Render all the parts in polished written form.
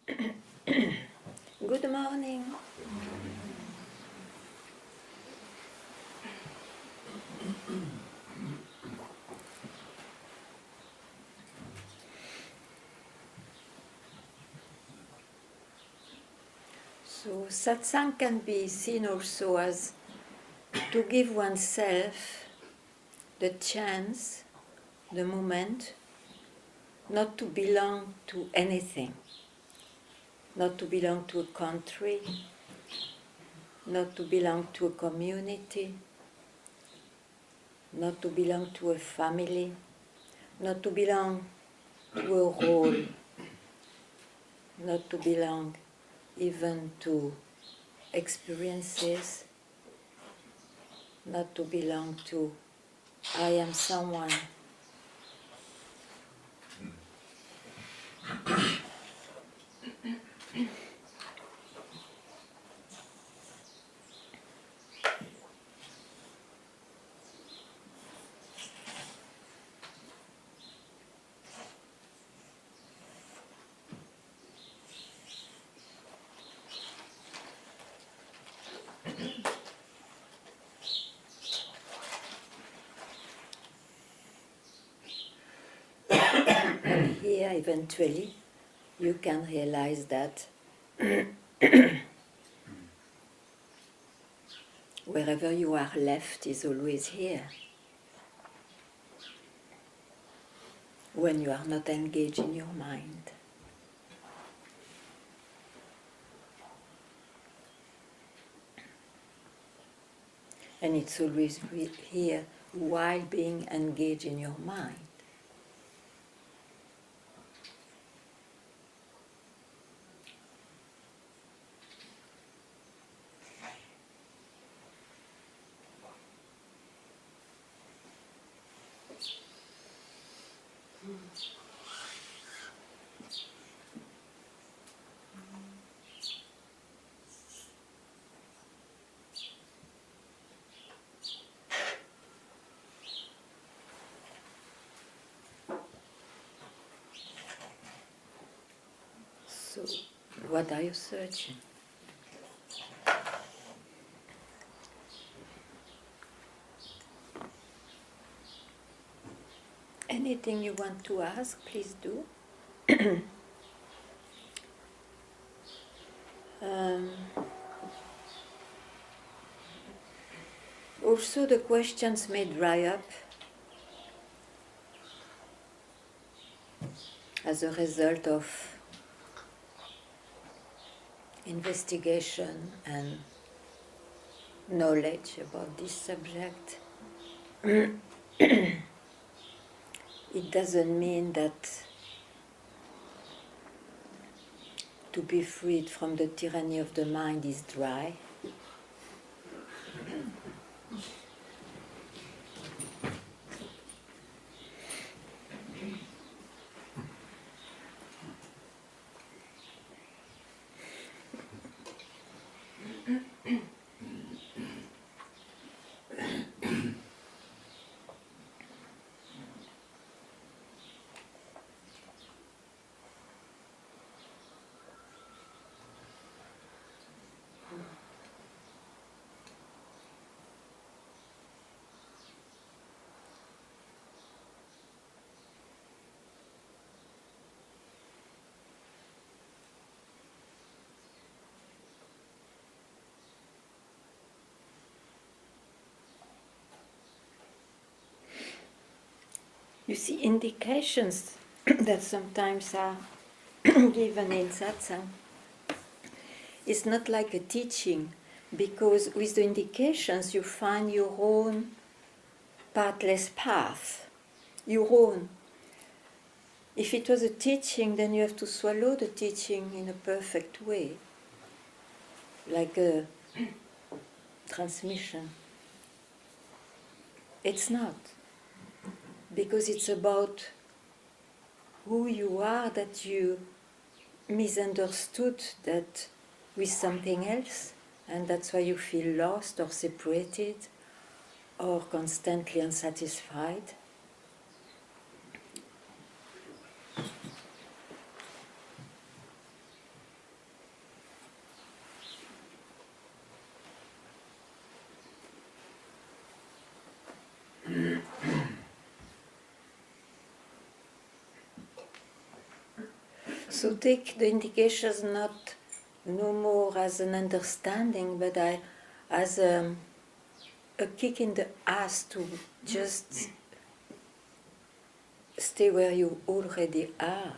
Good morning. So satsang can be seen also as to give oneself the chance, the moment, not to belong to anything, not to belong to a country, not to belong to a community, not to belong to a family, not to belong to a role, not to belong even to experiences, not to belong to I am someone. And here eventually you can realize that wherever you are left is always here. When you are not engaged in your mind. And it's always here while being engaged in your mind. So, what are you searching? Anything you want to ask, please do. Also, the questions may dry up as a result of investigation and knowledge about this subject. It doesn't mean that to be freed from the tyranny of the mind is dry. You see, indications that sometimes are given in satsang is not like a teaching, because with the indications you find your own pathless path, your own. If it was a teaching, then you have to swallow the teaching in a perfect way, like a transmission. It's not. Because it's about who you are, that you misunderstood that with something else, and that's why you feel lost or separated or constantly unsatisfied. So take the indications not no more as an understanding, but as a kick in the ass to just stay where you already are.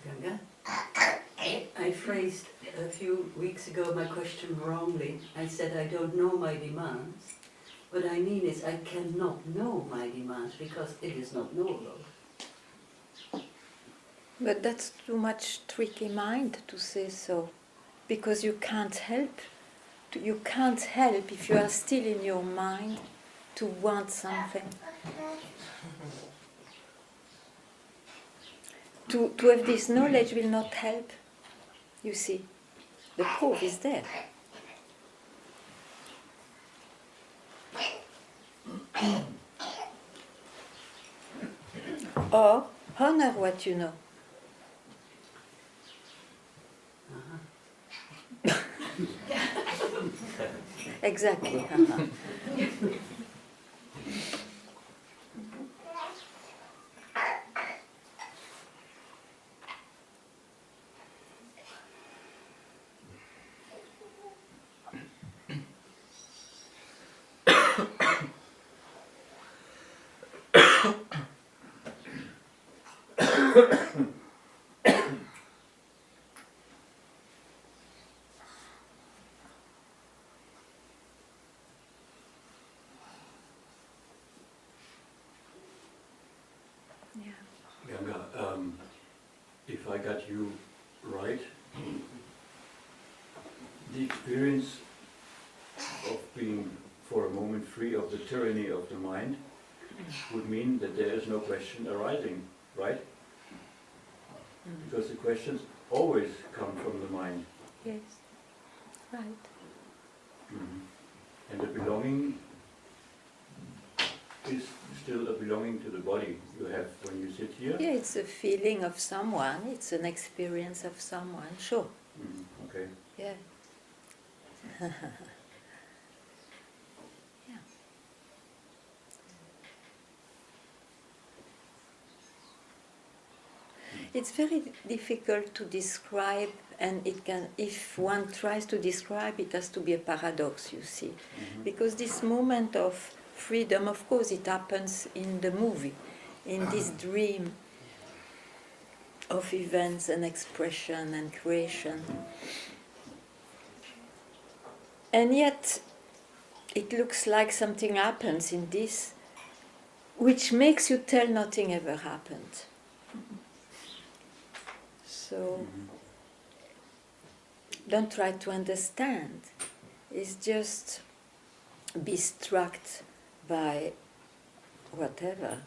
Ganga, I phrased a few weeks ago my question wrongly. I said I don't know my demands. What I mean is I cannot know my demands because it is not knowable. But that's too much tricky mind to say so, because you can't help. You can't help if you are still in your mind to want something. To have this knowledge will not help. You see, the proof is there. Or honor what you know. Exactly. Ganga, if I got you right, the experience of being for a moment free of the tyranny of the mind would mean that there is no question arising, right? Because the questions always come from the mind. Yes, right. And the belonging is still a belonging to the body you have when you sit here. Yeah, it's a feeling of someone, it's an experience of someone, sure. Okay. Yeah. Yeah. It's very difficult to describe, and it can, if one tries to describe, it has to be a paradox, you see. Because this moment of freedom, of course, it happens in the movie, in this dream of events and expression and creation. And yet, it looks like something happens in this, which makes you tell nothing ever happened. So, don't try to understand. It's just be struck by whatever.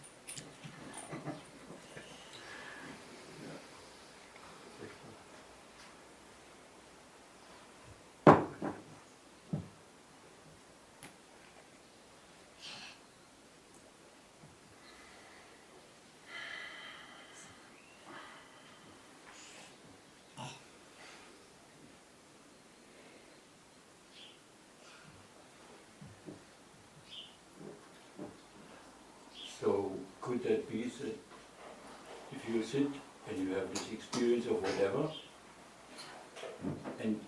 that peace, if you sit and you have this experience of whatever, and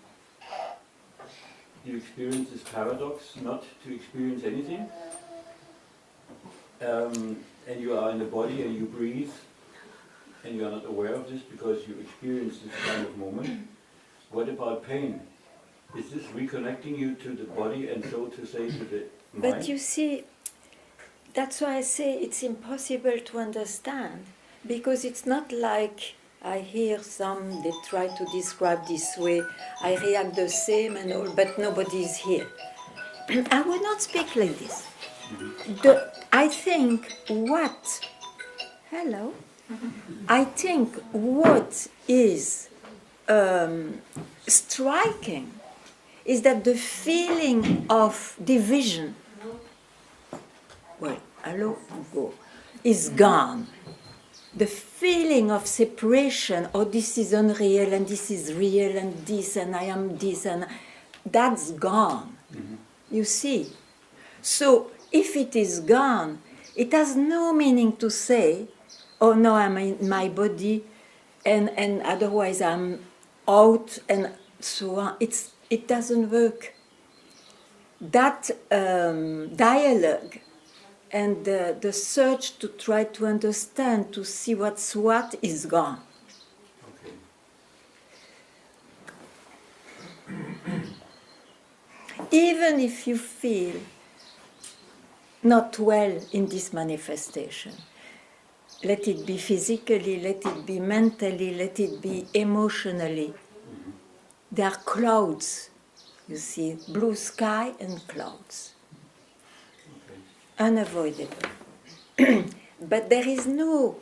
you experience this paradox not to experience anything, and you are in the body and you breathe, and you are not aware of this because you experience this kind of moment. What about pain? Is this reconnecting you to the body and so to say to the mind? But you see, that's why I say it's impossible to understand, because it's not like I hear some, they try to describe this way, I react the same and all, but nobody is here. I would not speak like this. I think I think what is striking is that the feeling of division, is gone. The feeling of separation, oh, this is unreal and this is real and this and I am this, and that's gone. Mm-hmm. You see? So if it is gone, it has no meaning to say, oh no, I'm in my body and otherwise I'm out and so on. It doesn't work. That dialogue and the search to try to understand, to see what's what, is gone. Okay. Even if you feel not well in this manifestation, let it be physically, let it be mentally, let it be emotionally. There are clouds, you see, blue sky and clouds. Unavoidable. But there is no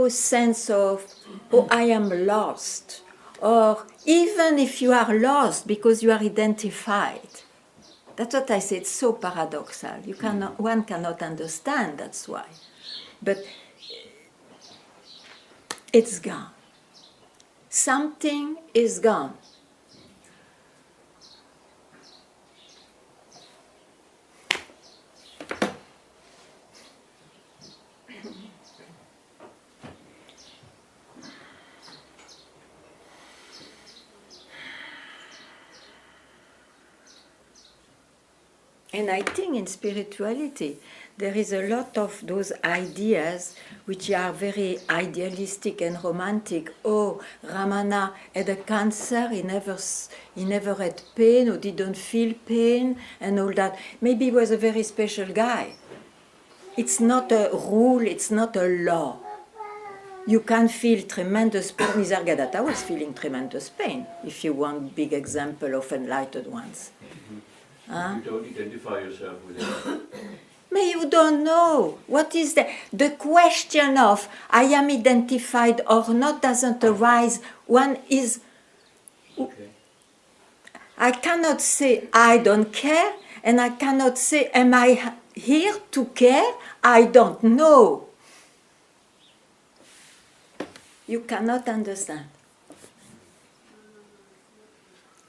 sense of, oh, I am lost. Or even if you are lost because you are identified. That's what I say, it's so paradoxal. One cannot understand, that's why. But it's gone. Something is gone. And I think in spirituality, there is a lot of those ideas which are very idealistic and romantic. Oh, Ramana had a cancer, he never had pain or didn't feel pain and all that. Maybe he was a very special guy. It's not a rule, it's not a law. You can feel tremendous pain. Nisargadatta was feeling tremendous pain, if you want big example of enlightened ones. You don't identify yourself with it. But you don't know. What is the question of I am identified or not doesn't arise. One is, okay. I cannot say I don't care, and I cannot say am I here to care? I don't know. You cannot understand.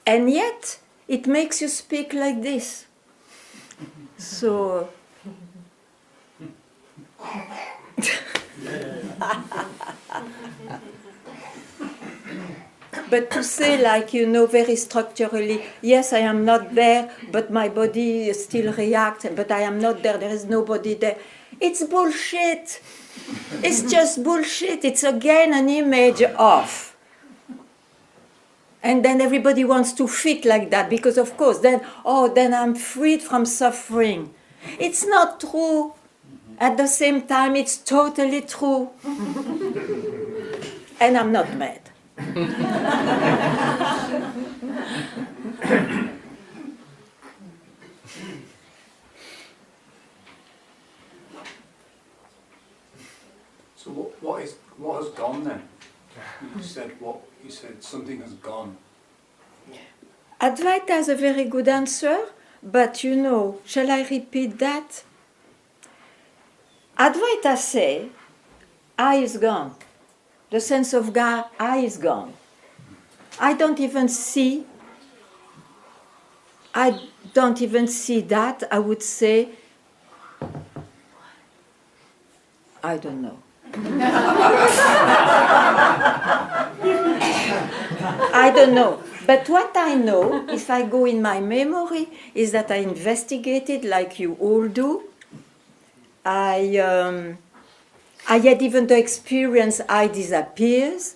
And yet, it makes you speak like this. So, but to say like, very structurally, yes, I am not there, but my body still reacts, but I am not there, there is nobody there. It's bullshit. It's just bullshit. It's again an image of. And then everybody wants to fit like that because, of course, then I'm freed from suffering. It's not true. At the same time, it's totally true. And I'm not mad. So what has gone then? You said something has gone. Advaita has a very good answer, but shall I repeat that? Advaita say, I is gone. The sense of God, I is gone. I don't even see that. I would say, I don't know. I don't know. But what I know, if I go in my memory, is that I investigated like you all do. I had even the experience I disappears.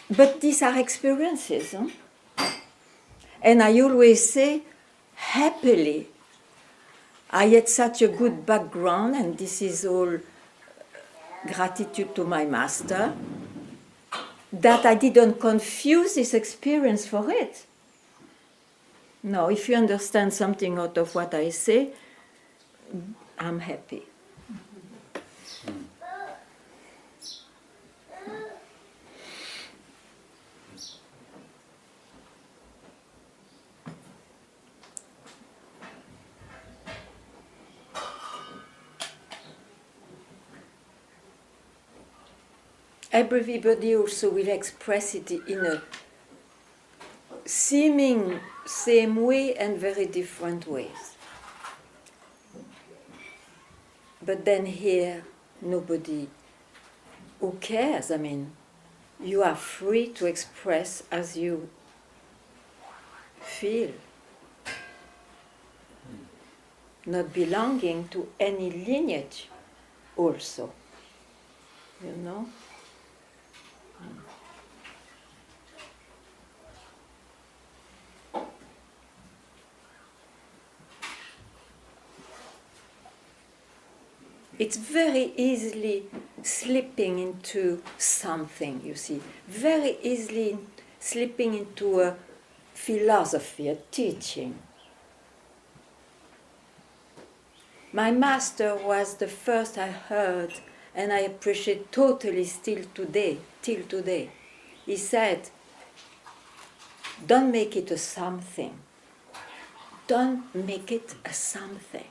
But these are experiences. Huh? And I always say, happily, I had such a good background, and this is all gratitude to my master, that I didn't confuse this experience for it. No, if you understand something out of what I say, I'm happy. Everybody also will express it in a seeming same way and very different ways. But then here, nobody who cares. I mean, you are free to express as you feel, not belonging to any lineage also, you know? It's very easily slipping into something, you see, very easily slipping into a philosophy, a teaching. My master was the first I heard, and I appreciate totally still today, till today. He said, don't make it a something. Don't make it a something.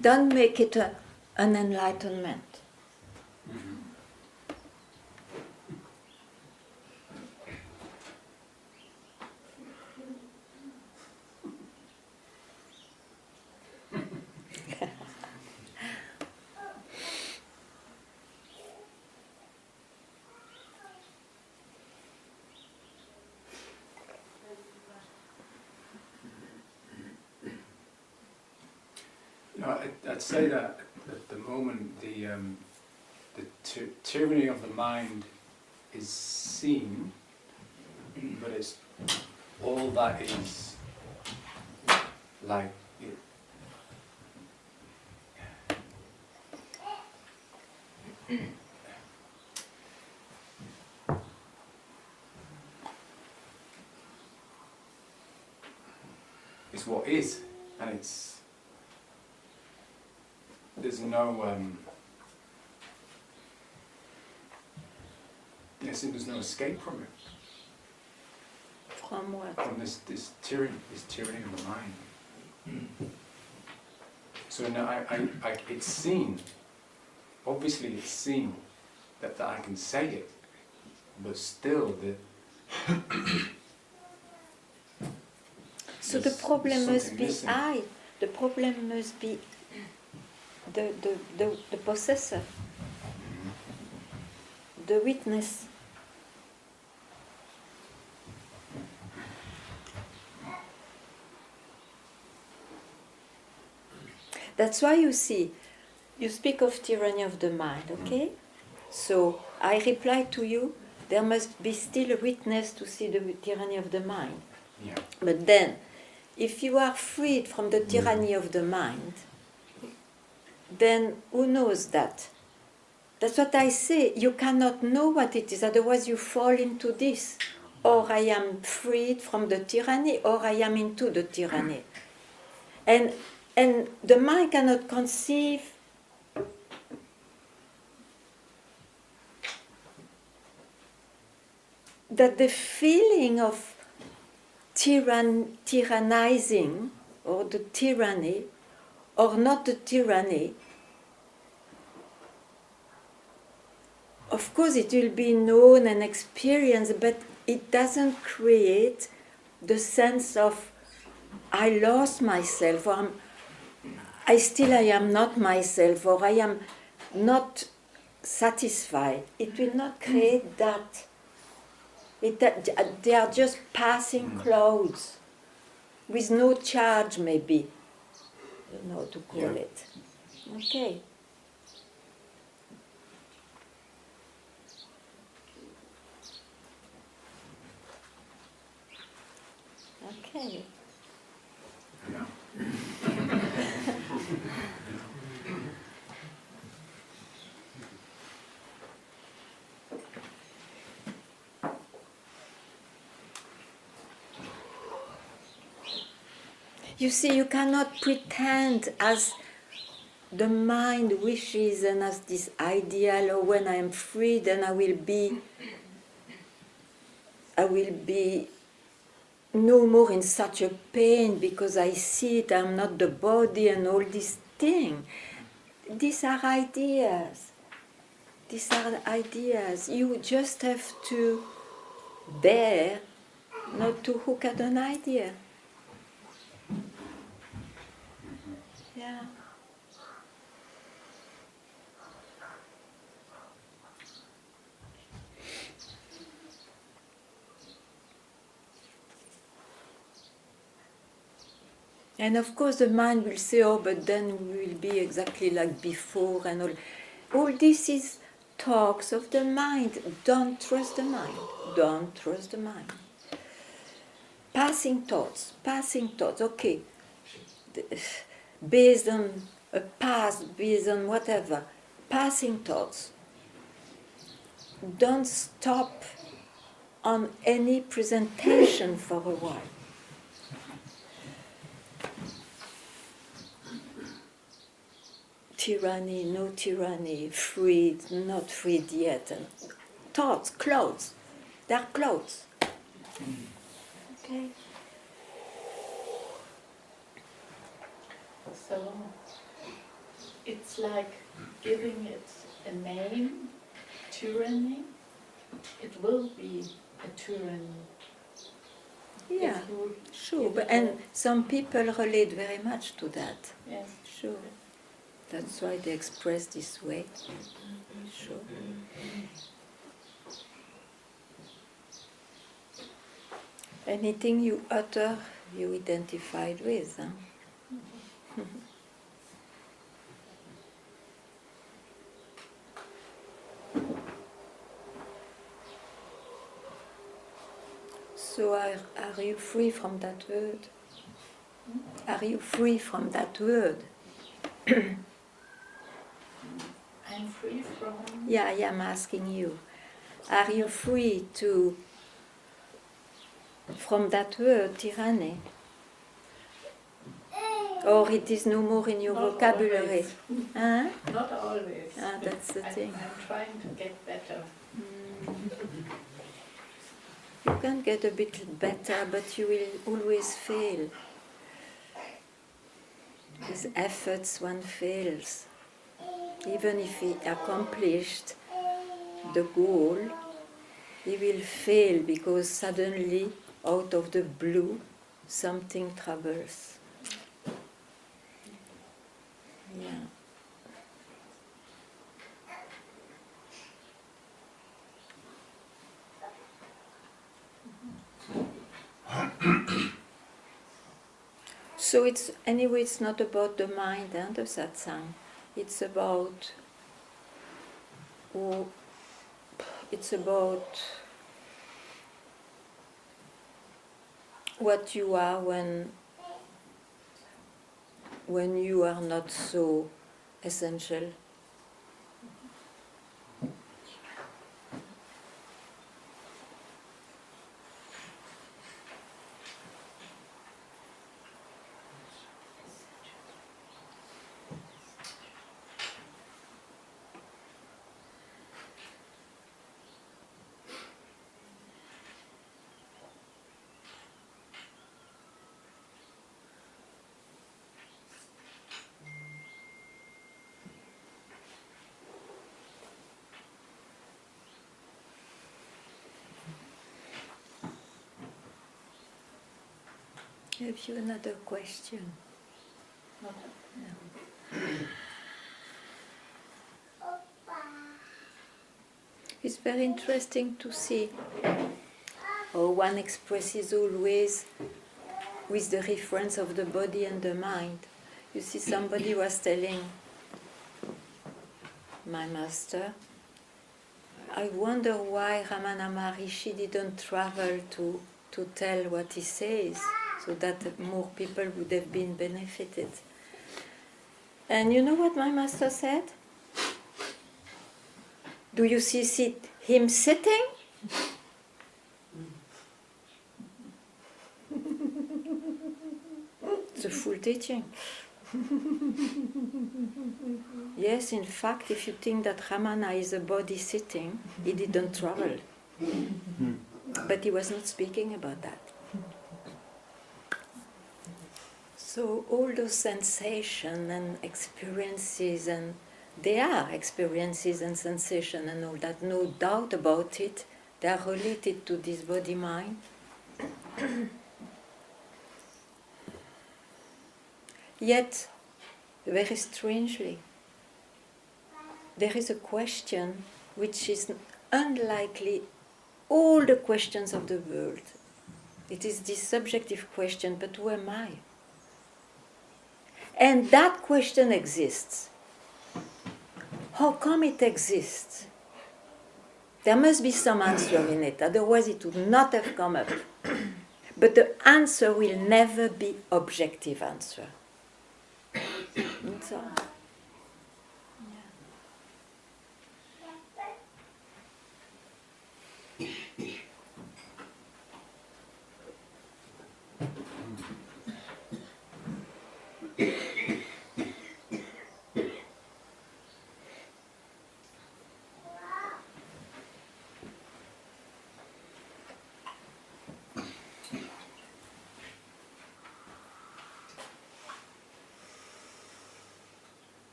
Don't make it an enlightenment. No, I'd say that at the moment the tyranny of the mind is seen, but it's all that is like it. It's what is, and it's. There's no, there's no escape from it. From what? From this tyranny of the mind. So now it's seen. Obviously, it's seen that I can say it, but still So the problem must be missing. I. The problem must be the possessor, the witness. That's why you see, you speak of tyranny of the mind, okay? So I reply to you, there must be still a witness to see the tyranny of the mind. Yeah. But then, if you are freed from the tyranny of the mind, then who knows that That's what I say. You cannot know what it is, otherwise you fall into this. Or I am freed from the tyranny, or I am into the tyranny. And the mind cannot conceive that the feeling of tyrannizing, or the tyranny, or not the tyranny, of course it will be known and experienced, but it doesn't create the sense of I lost myself, or I am not myself, or I am not satisfied. It will not create that. They are just passing clouds with no charge, maybe. I don't know how to call it. Okay. Okay. Yeah. You see, you cannot pretend as the mind wishes and as this ideal, or when I am free, then I will be no more in such a pain because I see it, I'm not the body and all these things. These are ideas. These are ideas. You just have to dare not to hook at an idea. Yeah. And of course the mind will say, oh, but then we will be exactly like before and all. All this is talks of the mind. Don't trust the mind. Don't trust the mind. Passing thoughts, okay. Based on a past, based on whatever. Passing thoughts. Don't stop on any presentation for a while. Tyranny, no tyranny, freed, not freed yet. And thoughts, clouds, they are clouds. Okay. So it's like giving it a name, tyranny. It will be a tyranny. Yeah, If you sure. give it And a- some people relate very much to that. Yes. Sure. That's why they express this way. Sure. Anything you utter, you identified with. Huh? So are you free from that word? Are you free from that word? I'm free from. Yeah, I am asking you. Are you free from that word, tyranny? Or it is no more in your Not vocabulary? always. Huh? Not always. Ah, that's the thing. I'm trying to get better. You can get a bit better, but you will always fail. With efforts, one fails. Even if he accomplished the goal, he will fail because suddenly, out of the blue, something troubles. Yeah. So it's not about the mind and the satsang. It's about what you are when you are not so essential. Have you another question? Not It's very interesting to see how one expresses always with the reference of the body and the mind. You see, somebody was telling my master, I wonder why Ramana Maharishi didn't travel to tell what he says, so that more people would have been benefited. And you know what my master said? Do you see him sitting? It's a full teaching. Yes, in fact, if you think that Ramana is a body sitting, he didn't travel. But he was not speaking about that. So all those sensations and experiences, and they are experiences and sensations and all that, no doubt about it, they are related to this body-mind. Yet, very strangely, there is a question which is unlikely all the questions of the world. It is this subjective question, but who am I? And that question exists. How come it exists? There must be some answer in it, otherwise it would not have come up. But the answer will never be objective answer. That's all.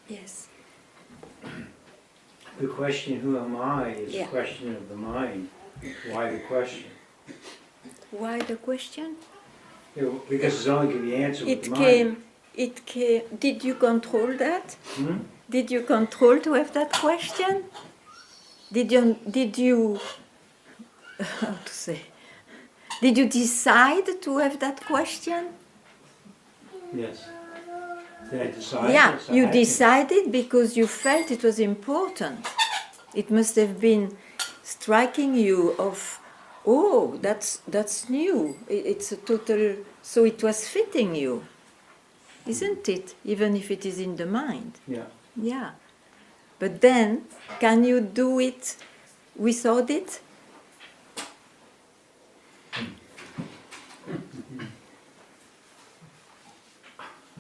Yes. The question, who am I, is Yeah. a question of the mind. Why the question? Why the question? Because it's only going to be answered with the It came. Did you control that? mind. Did you control to have that question? Did you how to say? Did you decide to have that question? Yes. Did I decide? Yeah, Yes, you I think. decided because you felt it was important. It must have been striking you of, oh, that's new. It's a total. So it was fitting you, isn't it? Even if it is in the mind. Yeah. Yeah. But then, can you do it without it?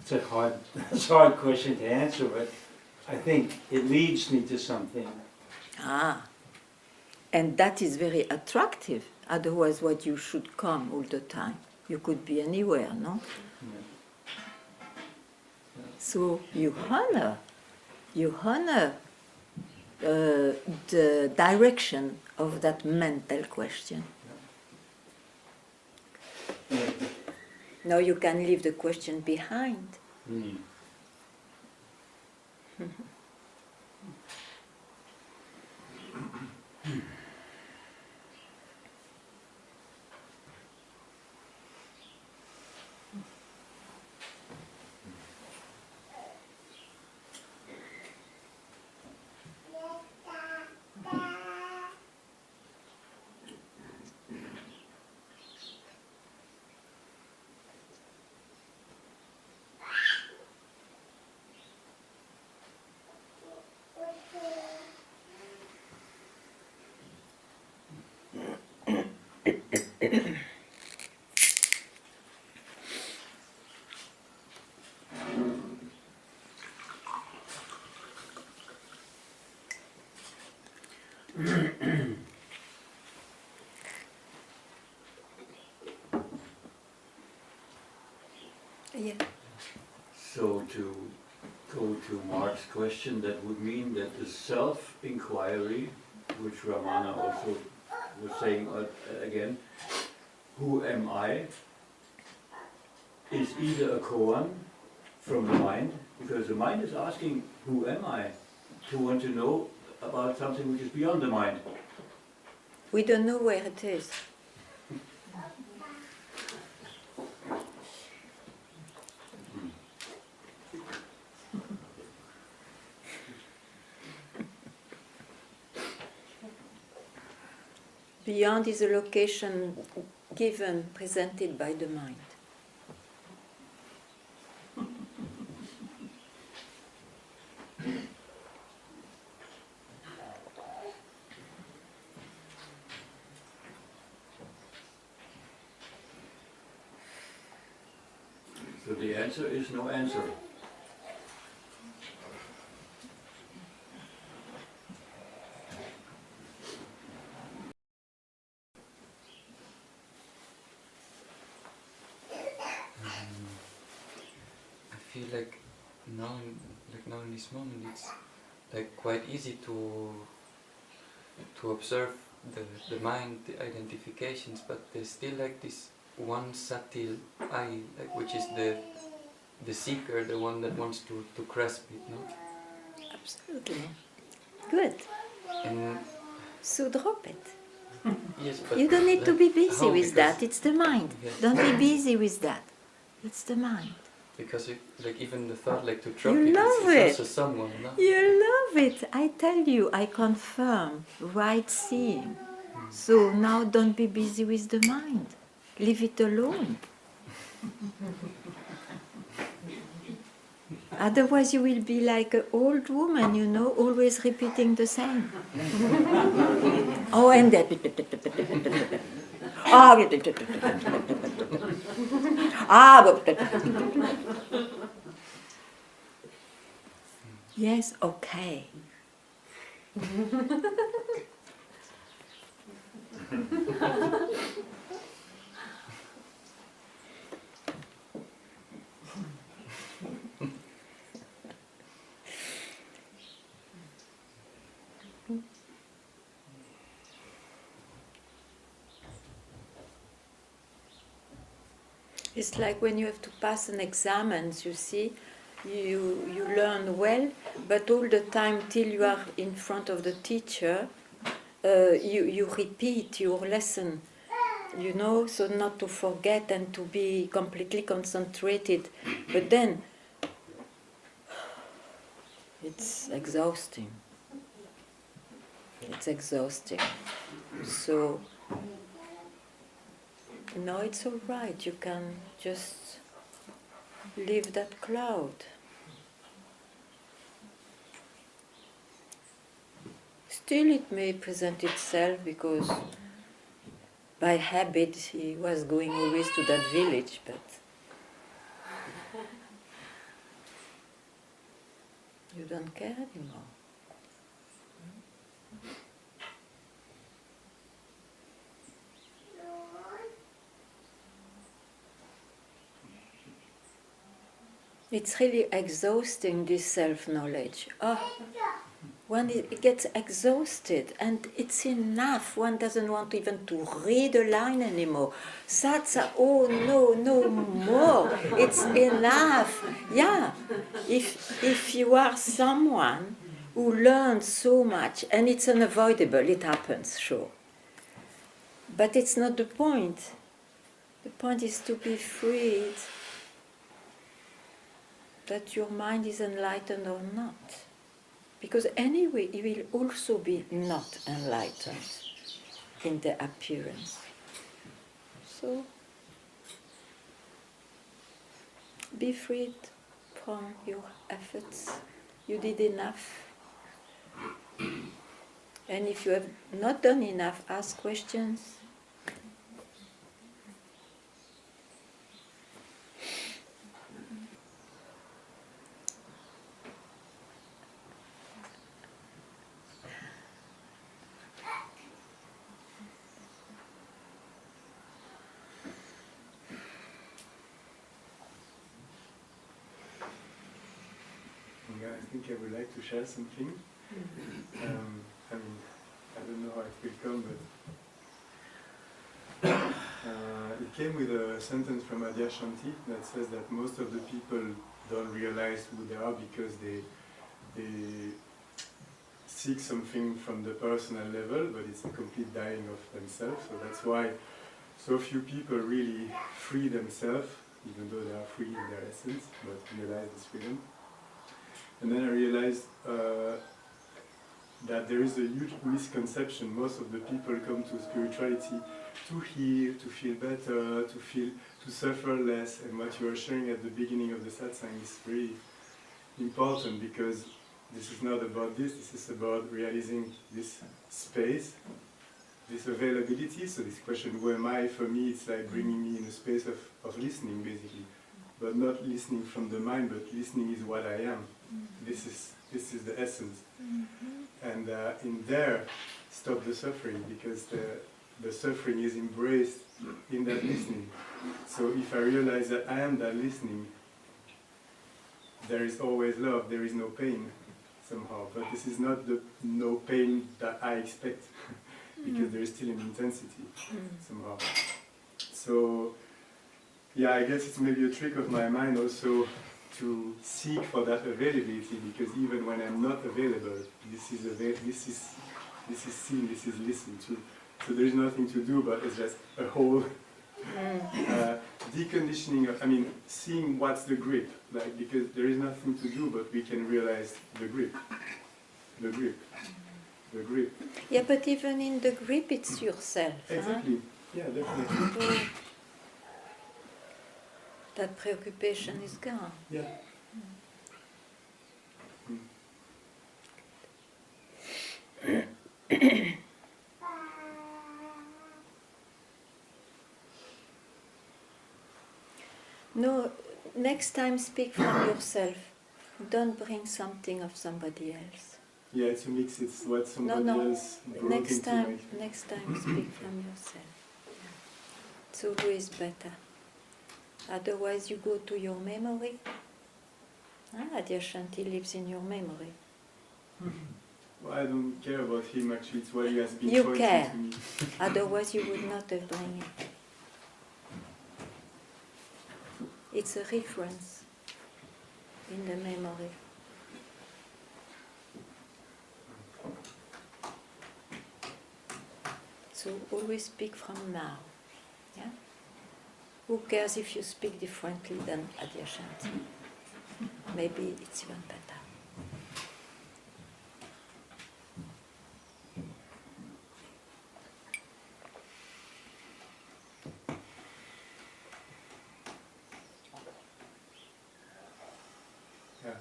It's a hard question to answer, but I think it leads me to something. Ah. And that is very attractive. Otherwise, what you should come all the time. You could be anywhere, no? Yeah. So you honor the direction of that mental question. Yeah. Now you can leave the question behind. Mm. Yeah. So to go to Mark's question, that would mean that the self-inquiry, which Ramana also was saying again, who am I, is either a koan from the mind, because the mind is asking, who am I, to want to know about something which is beyond the mind. We don't know where it is. Beyond is a location given, presented by the mind. So the answer is no answer. I feel like now, now in this moment, it's like quite easy to observe the mind, the identifications, but there's still like this one subtle I, like, which is the seeker, the one that wants to grasp it, no? Absolutely. Good. And So drop it. yes, but You don't need to like, be busy how? with that. It's the mind. Yes. Don't be busy with that. It's the mind. Because it, like even the thought like to drop You it, love it's it. also someone, no? You love it. I tell you, I confirm. Right seeing. So now don't be busy with the mind. Leave it alone. Otherwise you will be like an old woman, you know, always repeating the same. Oh, and that. Yes, okay. It's like when you have to pass an exam, you see, you learn well, but all the time till you are in front of the teacher, you repeat your lesson, you know, so not to forget and to be completely concentrated. But then it's exhausting. It's exhausting. So no, it's all right. You can just leave that cloud. Still, it may present itself because by habit he was going always to that village, but you don't care anymore. It's really exhausting, this self-knowledge. When it gets exhausted, and it's enough. One doesn't want even to read a line anymore. Satsang, oh no more. It's enough. Yeah. If you are someone who learns so much, and it's unavoidable, it happens, sure. But it's not the point. The point is to be freed, that your mind is enlightened or not. Because anyway, you will also be not enlightened in the appearance. So, be freed from your efforts. You did enough. And if you have not done enough, ask questions. think I would like to share something. I mean, I don't know how it will come, but it came with a sentence from Adyashanti that says that most of the people don't realize who they are because they seek something from the personal level, but it's a complete dying of themselves. So that's why so few people really free themselves, even though they are free in their essence, but realize this freedom. And then I realized that there is a huge misconception. Most of the people come to spirituality to heal, to feel better, to suffer less. And what you were sharing at the beginning of the satsang is very important, because this is not about this is about realizing this space, this availability. So this question, who am I, for me, it's like bringing me in a space of listening, basically. But not listening from the mind, but listening is what I am. This is the essence. And in there, stop the suffering, because the suffering is embraced in that listening. So if I realize that I am that listening, there is always love, there is no pain, somehow. But this is not the no pain that I expect, because there is still an intensity, somehow. So, yeah, I guess it's maybe a trick of my mind also to seek for that availability, because even when I'm not available, this is seen, this is listened to. So there is nothing to do, but it's just a whole deconditioning of, seeing what's the grip, like, because there is nothing to do, but we can realize the grip. Yeah, but even in the grip, it's yourself. Exactly. Yeah, definitely. That preoccupation is gone. Yeah. No, next time speak from yourself. Don't bring something of somebody else. Yeah, it's a mix. It's what somebody else brought Next into time my... speak from yourself. It's always better. Otherwise you go to your memory. Adyashanti lives in your memory. Well, I don't care about him, actually. It's what he has been You pointing care. to me. Otherwise you would not have done it. It's a reference in the memory. So always speak from now. Yeah? Who cares if you speak differently than Adyashanti? Maybe it's even better. Yeah.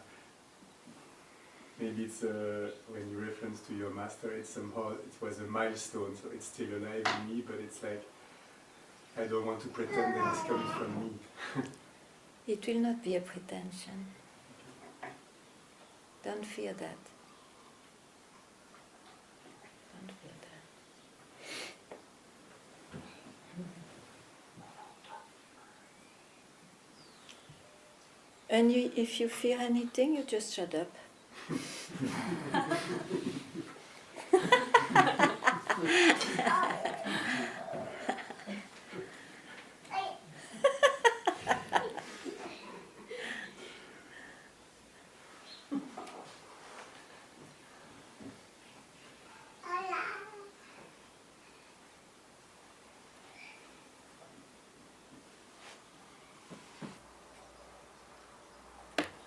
Maybe it's when you reference to your master, it's somehow, it was a milestone, so it's still alive in me, but it's like, I don't want to pretend that it's coming from me. It will not be a pretension. Don't fear that. Don't fear that. And if you fear anything, you just shut up.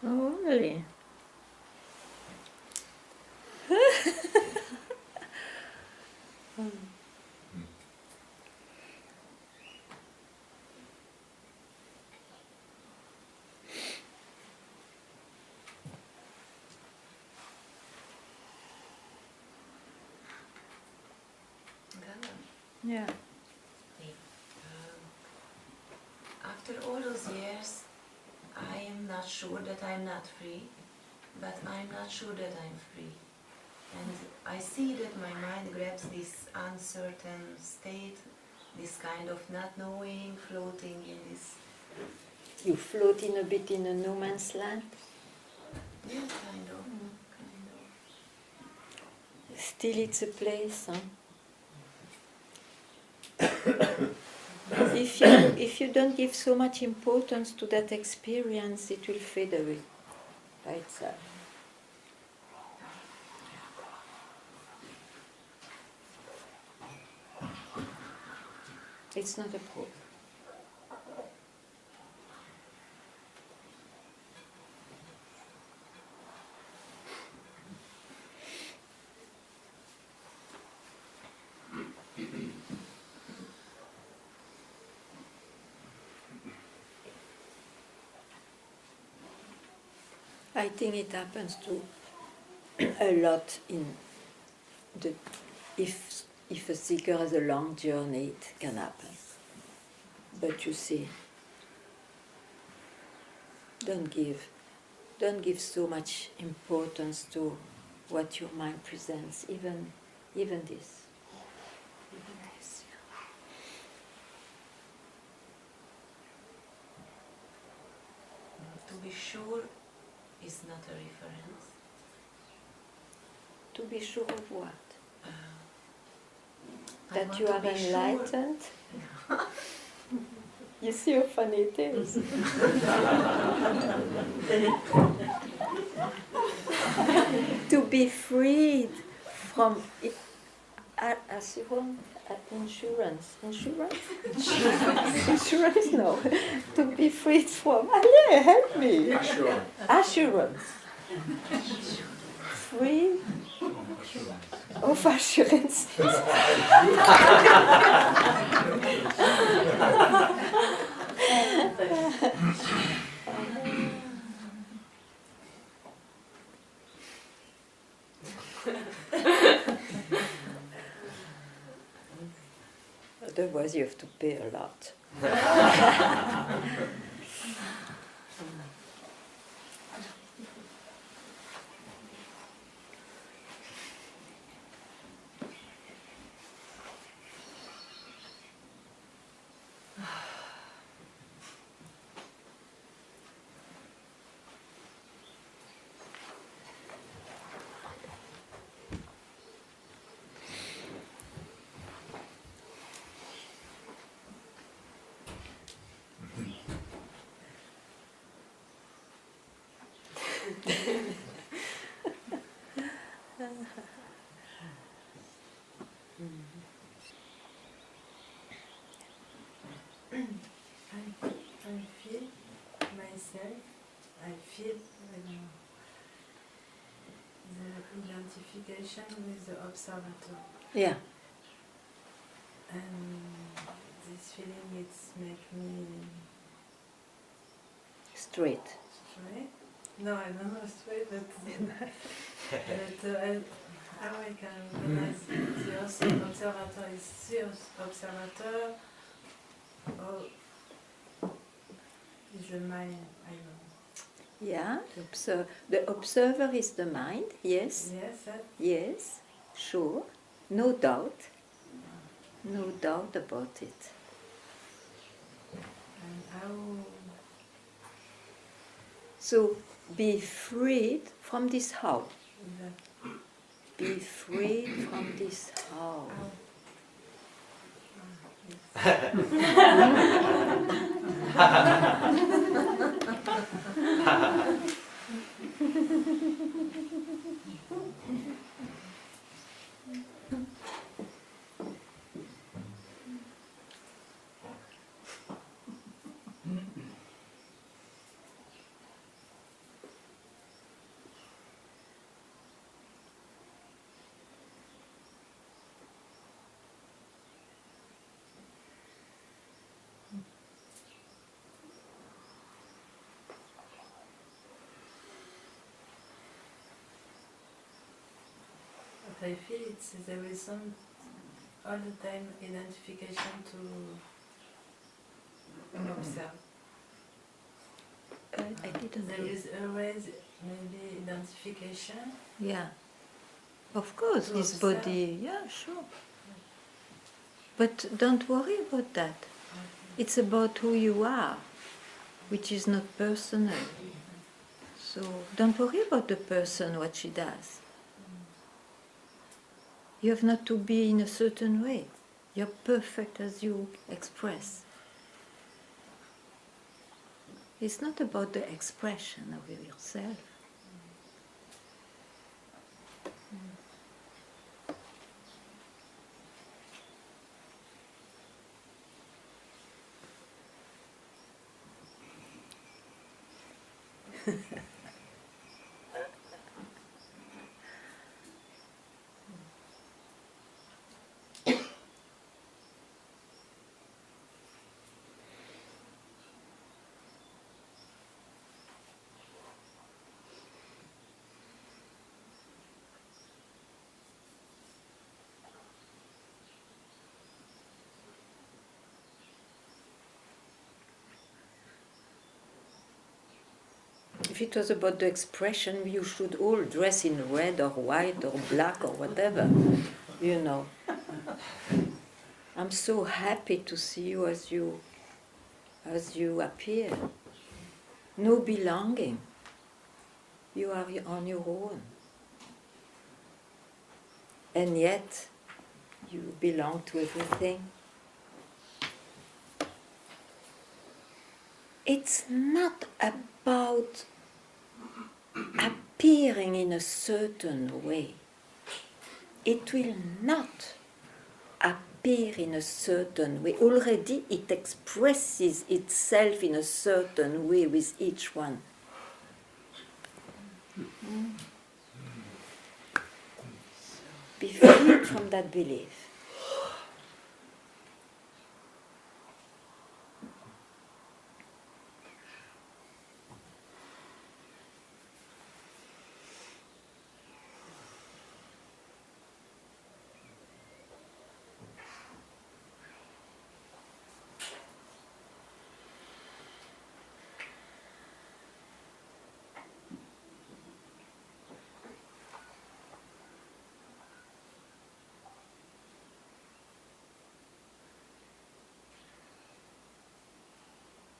Oh, really? Ganga, Yeah. after all those years, I am not sure that I'm not free, but I'm not sure that I'm free. And I see that my mind grabs this uncertain state, this kind of not knowing, floating in this. You float in a bit in a no man's land. Yes, kind of. Still, it's a place. Huh? If you don't give so much importance to that experience, it will fade away by itself. It's not a problem. I think it happens to a lot in the if a seeker has a long journey, it can happen. But you see, don't give so much importance to what your mind presents, even this. To be sure is not a reference. To be sure of what? I That want you to are be sure. enlightened? You see how funny it is? To be freed from insurance. Insurance, no. To be freed from, yeah, help me. Assurance. Free of assurance. Otherwise you have to pay a lot. I feel myself, I feel the identification with the observator. Yeah. And this feeling, it's make me Straight. straight. No, I don't know straight, but how I can recognize the observator is the observator or is the mind, I don't know. Yeah. The observer is the mind. Yes. Yes, that, Yes. Sure. No doubt. No doubt about it. and how So be freed from this how. that, Be freed from this how. But I feel there is some all the time identification to observe. I didn't There hear. is always maybe identification. Yeah. Of course, To this observe. body. Yeah, sure. But don't worry about that. It's about who you are, which is not personal. So don't worry about the person, what she does. You have not to be in a certain way. You're perfect as you express. It's not about the expression of yourself. If it was about the expression, you should all dress in red or white or black or whatever, you know. I'm so happy to see you as you appear. No belonging. You are on your own. And yet, you belong to everything. It's not about appearing in a certain way. It will not appear in a certain way. Already it expresses itself in a certain way with each one. Be freed from that belief.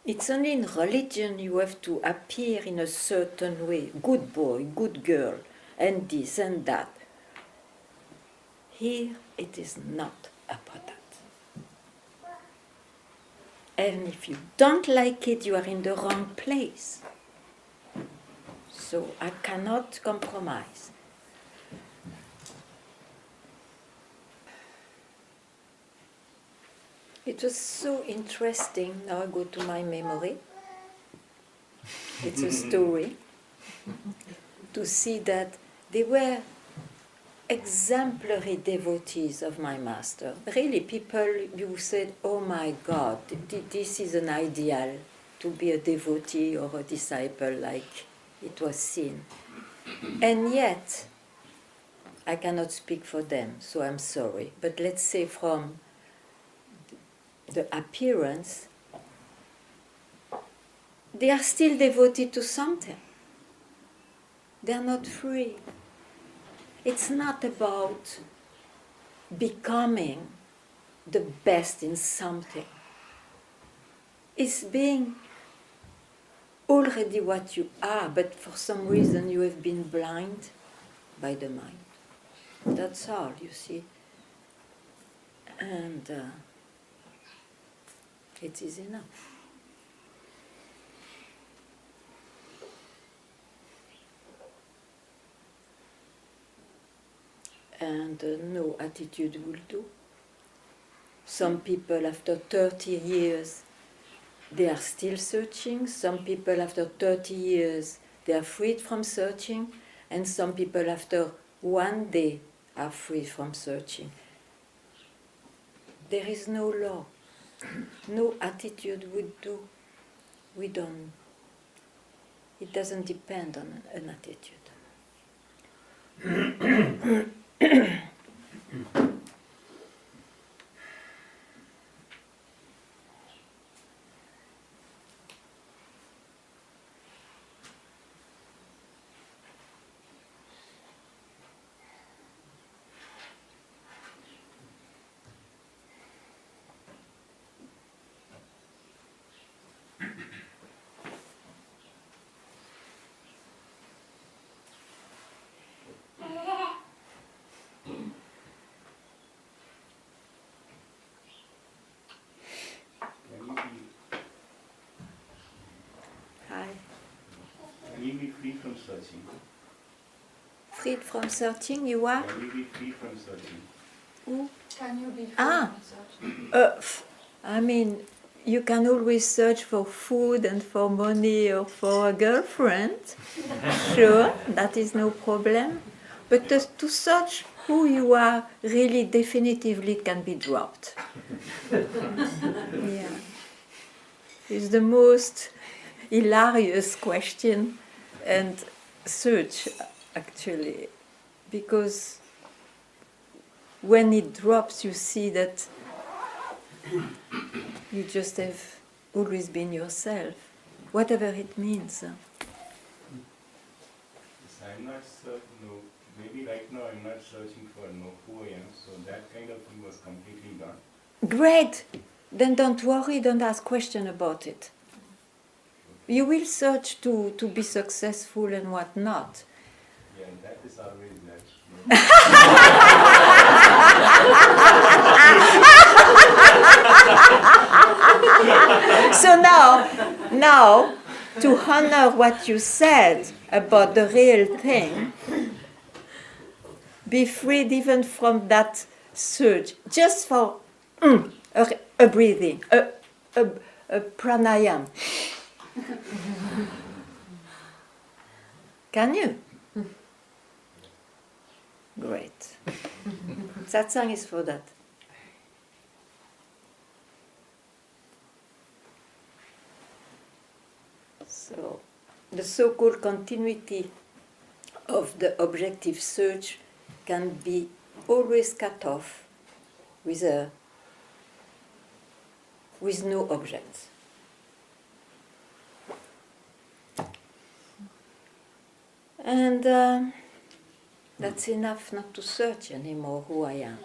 It's only in religion you have to appear in a certain way. Good boy, good girl, and this and that. Here it is not about that. And if you don't like it, you are in the wrong place. So I cannot compromise. It was so interesting. Now I go to my memory. It's a story. To see that they were exemplary devotees of my master. Really, people you said, oh my God, this is an ideal to be a devotee or a disciple like it was seen. And yet, I cannot speak for them, so I'm sorry. But let's say from the appearance, they are still devoted to something. They are not free. It's not about becoming the best in something. It's being already what you are, but for some reason you have been blind by the mind. That's all, you see. And it is enough. And no attitude will do. Some people after 30 years, they are still searching. Some people after 30 years, they are freed from searching. And some people after one day are free from searching. There is no law. No attitude would do. We don't. It doesn't depend on an attitude. searching? Freed from searching, you are? Can we be free from searching? Who? Can you be free Ah. from searching? I mean, you can always search for food and for money or for a girlfriend. Sure, that is no problem. But to search who you are really definitively can be dropped. Yeah. It's the most hilarious question and search, actually, because when it drops, you see that you just have always been yourself, whatever it means. Yes, I'm not certain, no, maybe right now I'm not searching for know who I am, so that kind of thing was completely gone. Great! Then don't worry, don't ask questions about it. You will search to be successful and what not. Yeah, that is always that. So now, to honor what you said about the real thing, be freed even from that surge, just for a breathing, a pranayam. Can you? Great. Satsang is for that. So, the so-called continuity of the objective search can be always cut off with no objects. And that's enough not to search anymore who I am.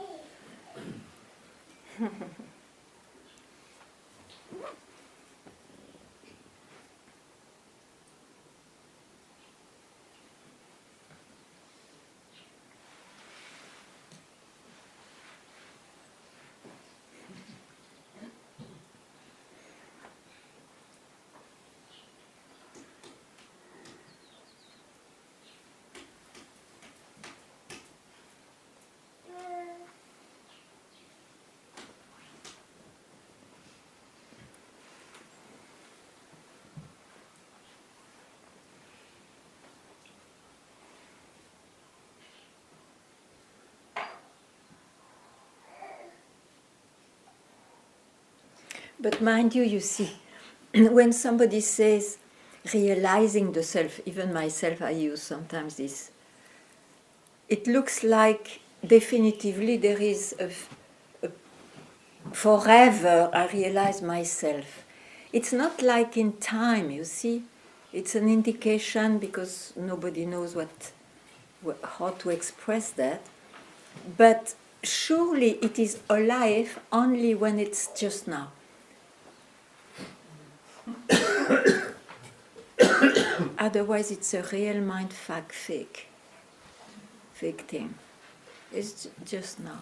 But mind you, you see, when somebody says realizing the self, even myself, I use sometimes this, it looks like definitively there is a forever I realize myself. It's not like in time, you see. It's an indication because nobody knows how to express that. But surely it is alive only when it's just now. Otherwise, it's a real mindfuck fake thing. It's just now.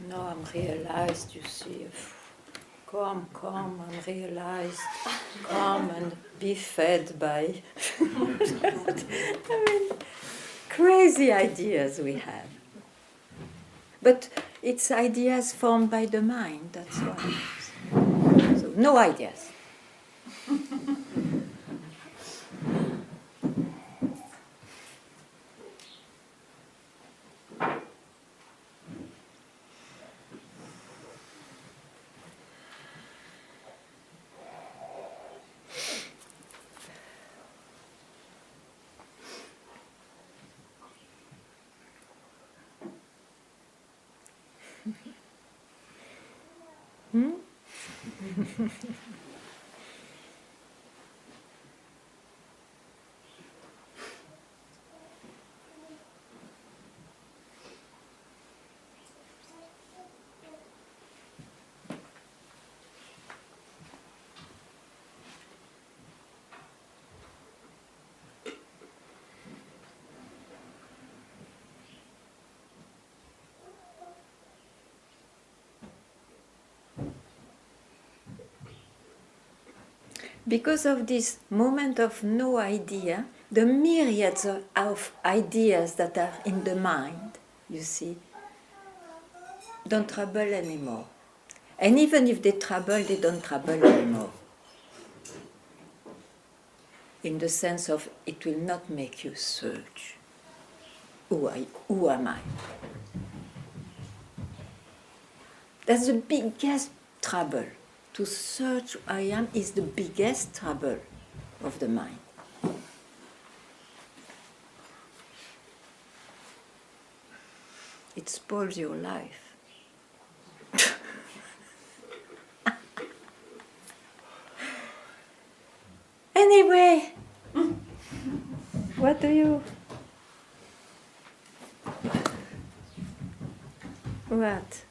Now I'm realized, you see. Come, I'm realized. Come and be fed by. I mean, crazy ideas we have. But it's ideas formed by the mind, that's why. So, no ideas. because of this moment of no idea, the myriads of ideas that are in the mind, you see, don't trouble anymore. And even if they trouble, they don't trouble anymore. In the sense of it will not make you search. Who am I? That's the biggest trouble. To search who I am is the biggest trouble of the mind. It spoils your life. Anyway, what do you... What?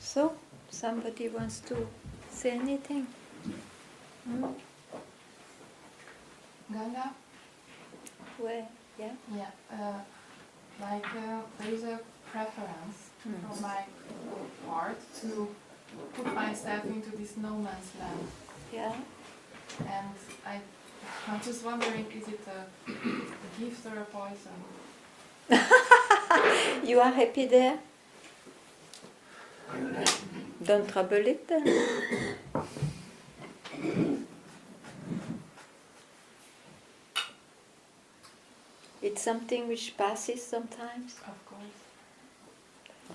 So, somebody wants to say anything? Ganga? Where? Yeah? Yeah. There is a preference on my part to put myself into this no man's land. Yeah? And I'm just wondering, is it a gift or a poison? You are happy there? Don't trouble it then. It's something which passes sometimes. Of course.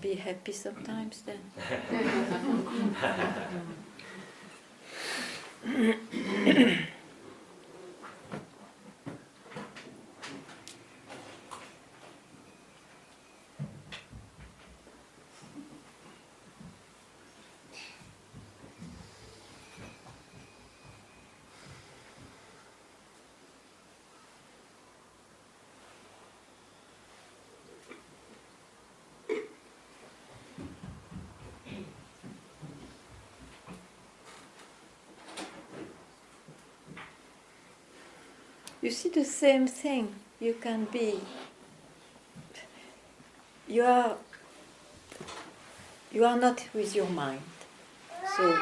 Be happy sometimes then. You see the same thing. You can be. You are not with your mind. So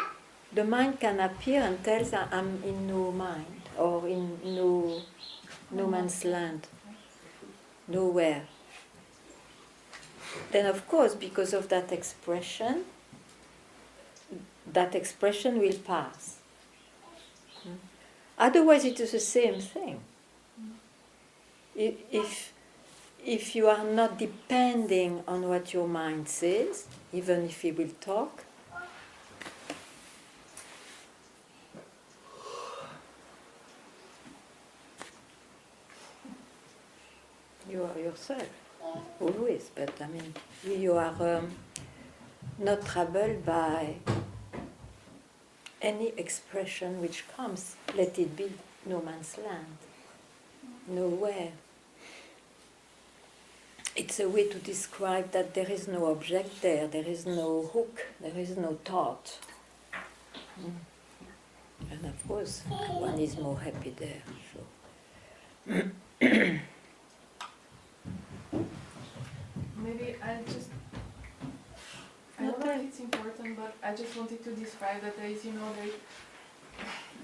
the mind can appear and tells I'm in no mind or in no man's land, nowhere. Then of course, because of that expression will pass. Otherwise it is the same thing. If you are not depending on what your mind says, even if he will talk, you are yourself, always, but I mean, you are not troubled by any expression which comes, let it be. no man's land, nowhere. It's a way to describe that there is no object there, there is no hook, there is no thought. And of course, one is more happy there. So. Maybe I don't know if it's important, but I just wanted to describe that there is,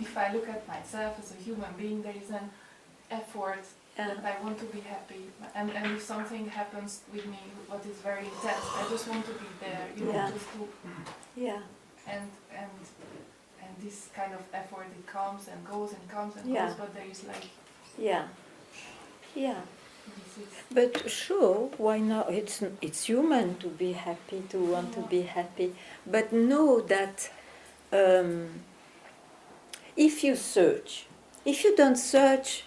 if I look at myself as a human being, there is an effort that I want to be happy. And if something happens with me, what is very intense, I just want to be there, just to... Yeah. And this kind of effort, it comes and goes and comes and Yeah. goes, but there is like... Yeah. Yeah. This is... But sure, why not? It's human to be happy, to want to be happy. But know that if you search, if you don't search,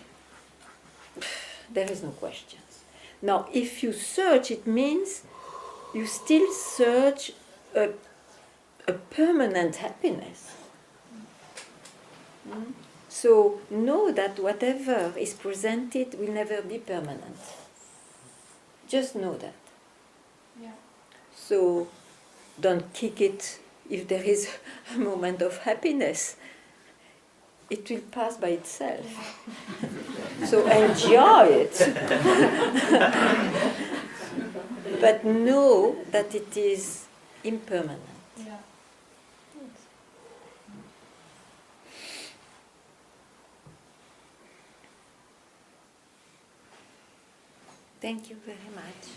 there is no questions. Now, if you search, it means you still search a permanent happiness. So know that whatever is presented will never be permanent. Just know that. Yeah. So don't kick it if there is a moment of happiness. It will pass by itself. So enjoy it. But know that it is impermanent. Yeah. Thank you very much.